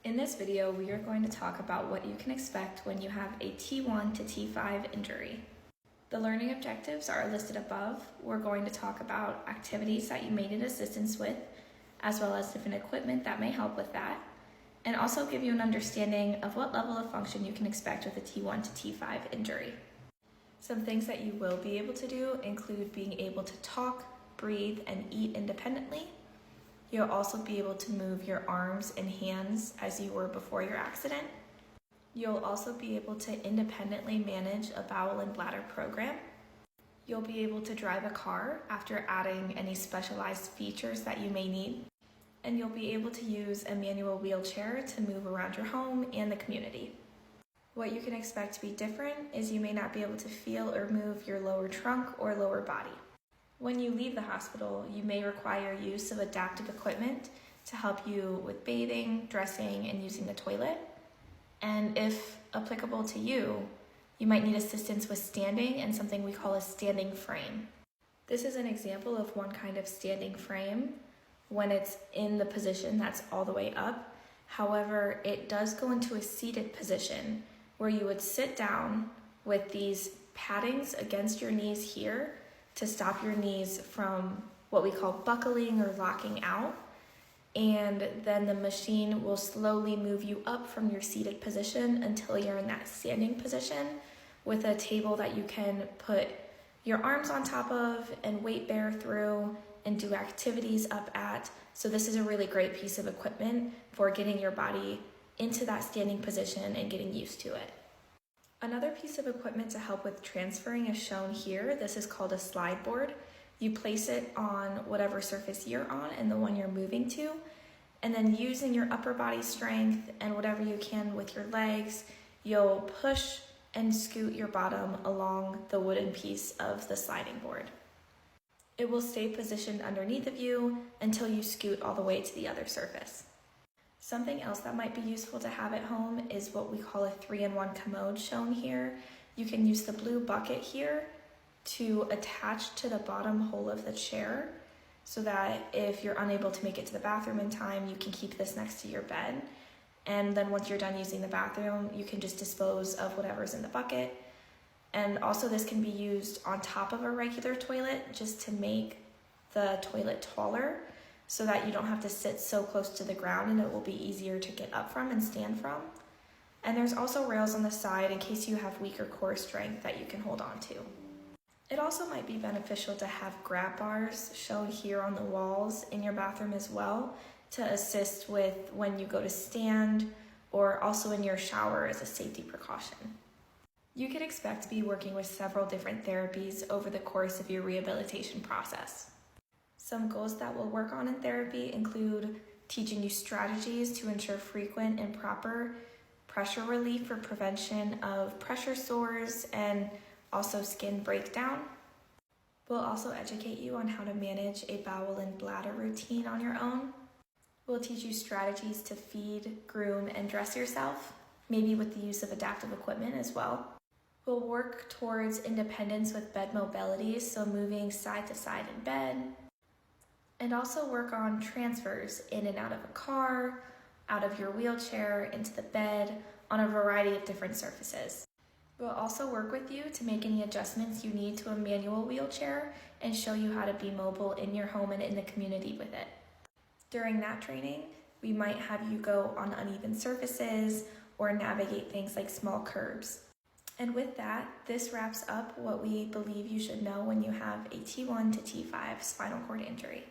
In this video, we are going to talk about what you can expect when you have a T1 to T5 injury. The learning objectives are listed above. We're going to talk about activities that you may need assistance with, as well as different equipment that may help with that, and also give you an understanding of what level of function you can expect with a T1 to T5 injury. Some things that you will be able to do include being able to talk, breathe, and eat independently. You'll also be able to move your arms and hands as you were before your accident. You'll also be able to independently manage a bowel and bladder program. You'll be able to drive a car after adding any specialized features that you may need. And you'll be able to use a manual wheelchair to move around your home and the community. What you can expect to be different is you may not be able to feel or move your lower trunk or lower body. When you leave the hospital, you may require use of adaptive equipment to help you with bathing, dressing, and using the toilet. And if applicable to you, you might need assistance with standing and something we call a standing frame. This is an example of one kind of standing frame when it's in the position that's all the way up. However, it does go into a seated position where you would sit down with these paddings against your knees here to stop your knees from what we call buckling or locking out. And then the machine will slowly move you up from your seated position until you're in that standing position with a table that you can put your arms on top of and weight bear through and do activities up at. So this is a really great piece of equipment for getting your body into that standing position and getting used to it. Another piece of equipment to help with transferring is shown here. This is called a slide board. You place it on whatever surface you're on and the one you're moving to, and then using your upper body strength and whatever you can with your legs, you'll push and scoot your bottom along the wooden piece of the sliding board. It will stay positioned underneath of you until you scoot all the way to the other surface. Something else that might be useful to have at home is what we call a 3-in-1 commode shown here. You can use the blue bucket here to attach to the bottom hole of the chair so that if you're unable to make it to the bathroom in time, you can keep this next to your bed. And then once you're done using the bathroom, you can just dispose of whatever's in the bucket. And also this can be used on top of a regular toilet just to make the toilet taller, so that you don't have to sit so close to the ground and it will be easier to get up from and stand from. And there's also rails on the side in case you have weaker core strength that you can hold on to. It also might be beneficial to have grab bars shown here on the walls in your bathroom as well to assist with when you go to stand or also in your shower as a safety precaution. You can expect to be working with several different therapies over the course of your rehabilitation process. Some goals that we'll work on in therapy include teaching you strategies to ensure frequent and proper pressure relief for prevention of pressure sores and also skin breakdown. We'll also educate you on how to manage a bowel and bladder routine on your own. We'll teach you strategies to feed, groom, and dress yourself, maybe with the use of adaptive equipment as well. We'll work towards independence with bed mobility, so moving side to side in bed, and also work on transfers in and out of a car, out of your wheelchair, into the bed, on a variety of different surfaces. We'll also work with you to make any adjustments you need to a manual wheelchair and show you how to be mobile in your home and in the community with it. During that training, we might have you go on uneven surfaces or navigate things like small curbs. And with that, this wraps up what we believe you should know when you have a T1 to T5 spinal cord injury.